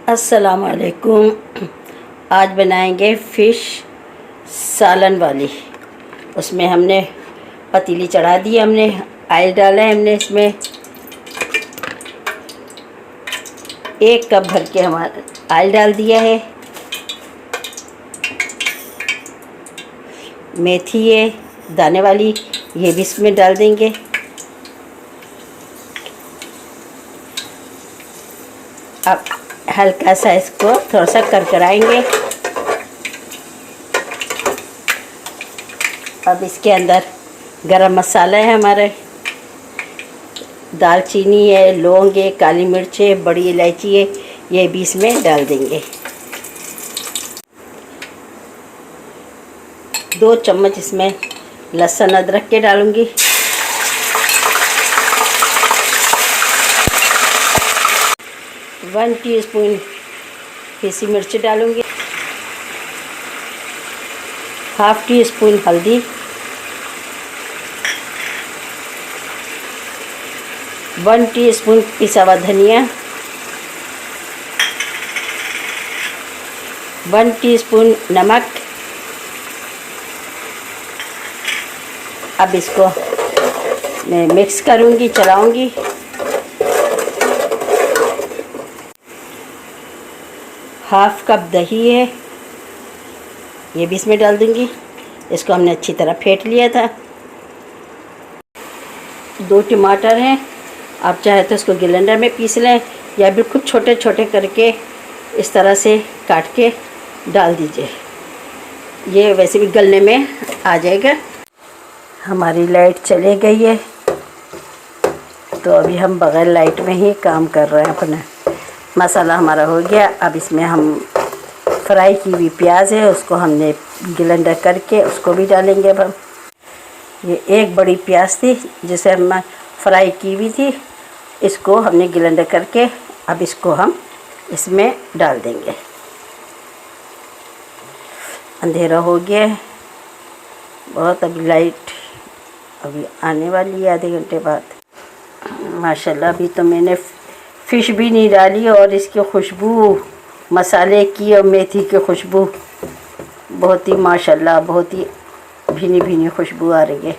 अस्सलामुअलैकुम। आज बनाएंगे फ़िश सालन वाली। उसमें हमने पतीली चढ़ा दी, हमने ऑयल डाला है, हमने इसमें 1 कप भर के हमारा ऑयल डाल दिया है। मेथी है दाने वाली, ये भी इसमें डाल देंगे। अब हल्का सा इसको थोड़ा सा करकराएंगे। अब इसके अंदर गरम मसाला है हमारे, दालचीनी है, लौंग है, काली मिर्च है, बड़ी इलायची है, ये भी इसमें डाल देंगे। 2 चम्मच इसमें लहसुन अदरक के डालूंगी। वन टीस्पून पीसी मिर्च डालूंगी। 1/2 टीस्पून हल्दी, 1 टीस्पून पिसा हुआ धनिया, 1 टीस्पून नमक। अब इसको मैं मिक्स करूंगी, चलाऊंगी। हाफ कप दही है, ये भी इसमें डाल दूंगी। इसको हमने अच्छी तरह फेंट लिया था। 2 टमाटर हैं, आप चाहे तो इसको ग्राइंडर में पीस लें या बिल्कुल छोटे छोटे करके इस तरह से काट के डाल दीजिए, ये वैसे भी गलने में आ जाएगा। हमारी लाइट चली गई है तो अभी हम बगैर लाइट में ही काम कर रहे हैं अपना। मसाला हमारा हो गया। अब इसमें हम फ्राई की हुई प्याज है, उसको हमने ग्राइंडर करके उसको भी डालेंगे। अब हम ये 1 बड़ी प्याज थी जिसे हम फ्राई की हुई थी, इसको हमने ग्राइंडर करके अब इसको हम इसमें डाल देंगे। अंधेरा हो गया है बहुत, अभी लाइट अभी आने वाली है आधे घंटे बाद। माशाल्लाह अभी तो मैंने फ़िश भी नहीं डाली और इसकी खुशबू मसाले की और मेथी की खुशबू बहुत ही माशाल्लाह बहुत ही भीनी भीनी खुशबू आ रही है।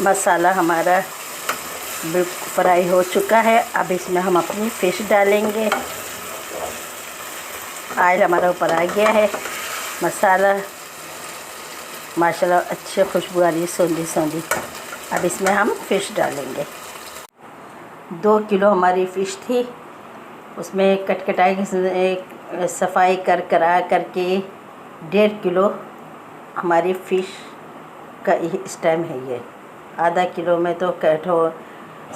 मसाला हमारा बिल्कुल फ्राई हो चुका है। अब इसमें हम अपनी फ़िश डालेंगे। ऑयल हमारा ऊपर आ गया है। मसाला माशाल्लाह अच्छी खुशबू आ रही है, सौंधी सौंधी। अब इसमें हम फ़िश डालेंगे। 2 किलो हमारी फ़िश थी, उसमें कटकटाई की सफाई करा करके 1.5 किलो हमारी फ़िश का इस टाइम है। ये आधा किलो में तो कैठो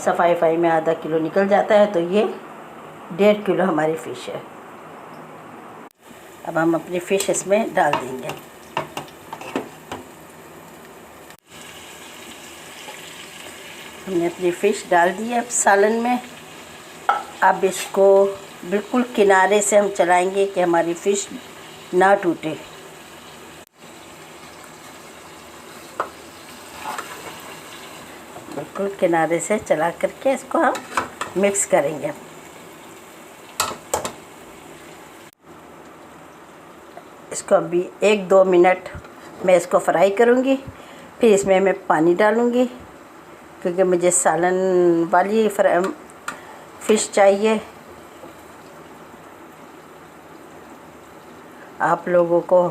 सफाई में आधा किलो निकल जाता है, तो ये 1.5 किलो हमारी फ़िश है। अब हम अपनी फ़िश इसमें डाल देंगे। हमने अपनी फ़िश डाल दी है अब सालन में। अब इसको बिल्कुल किनारे से हम चलाएंगे कि हमारी फ़िश ना टूटे। बिल्कुल किनारे से चला करके इसको हम मिक्स करेंगे। इसको अभी 1-2 मिनट मैं इसको फ्राई करूँगी, फिर इसमें मैं पानी डालूँगी क्योंकि मुझे सालन वाली फ़िश चाहिए। आप लोगों को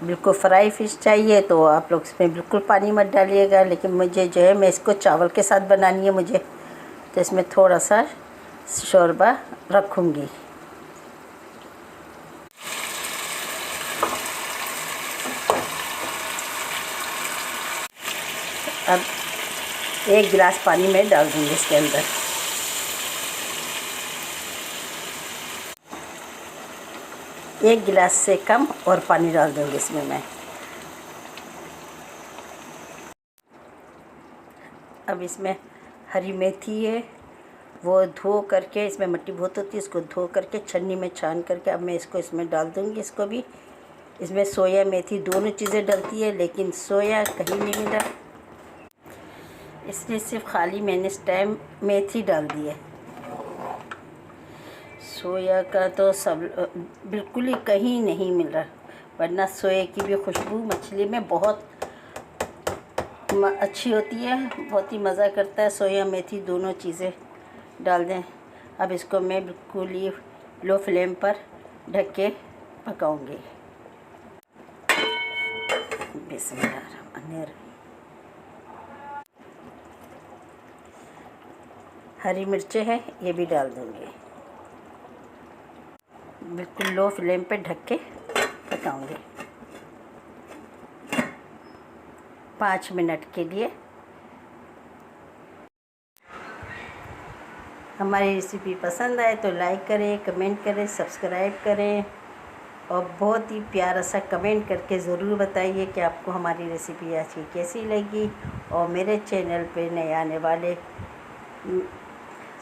बिल्कुल फ्राई फ़िश चाहिए तो आप लोग इसमें बिल्कुल पानी मत डालिएगा, लेकिन मुझे जो है मैं इसको चावल के साथ बनानी है मुझे, तो इसमें थोड़ा सा शोरबा रखूँगी। अब 1 गिलास पानी में डाल दूँगी इसके अंदर। एक गिलास से कम और पानी डाल दूँगी इसमें मैं। अब इसमें हरी मेथी है, वो धो करके, इसमें मिट्टी बहुत होती है, इसको धो करके छन्नी में छान करके अब मैं इसको इसमें डाल दूँगी। इसको भी इसमें सोया मेथी दोनों चीज़ें डलती है, लेकिन सोया कहीं नहीं मिला। इसलिए सिर्फ खाली मैंने इस टाइम मेथी डाल दी है। सोया का तो सब बिल्कुल ही कहीं नहीं मिल रहा, वरना सोया की भी खुशबू मछली में बहुत अच्छी होती है, बहुत ही मज़ा करता है। सोया मेथी दोनों चीज़ें डाल दें। अब इसको मैं बिल्कुल ही लो फ्लेम पर ढक के पकाऊंगी। बिस्मिल्लाह। हरी मिर्चें हैं, ये भी डाल दूंगी। बिल्कुल लो फ्लेम पे ढक के पकाऊंगी 5 मिनट के लिए। हमारी रेसिपी पसंद आए तो लाइक करें, कमेंट करें, सब्सक्राइब करें और बहुत ही प्यारा सा कमेंट करके ज़रूर बताइए कि आपको हमारी रेसिपी आज की कैसी लगी। और मेरे चैनल पे नए आने वाले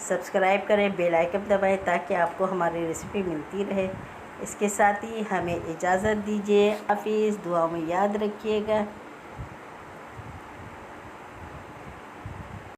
सब्सक्राइब करें, बेल आइकन दबाएं ताकि आपको हमारी रेसिपी मिलती रहे। इसके साथ ही हमें इजाज़त दीजिए। हाफिज़। दुआ में याद रखिएगा।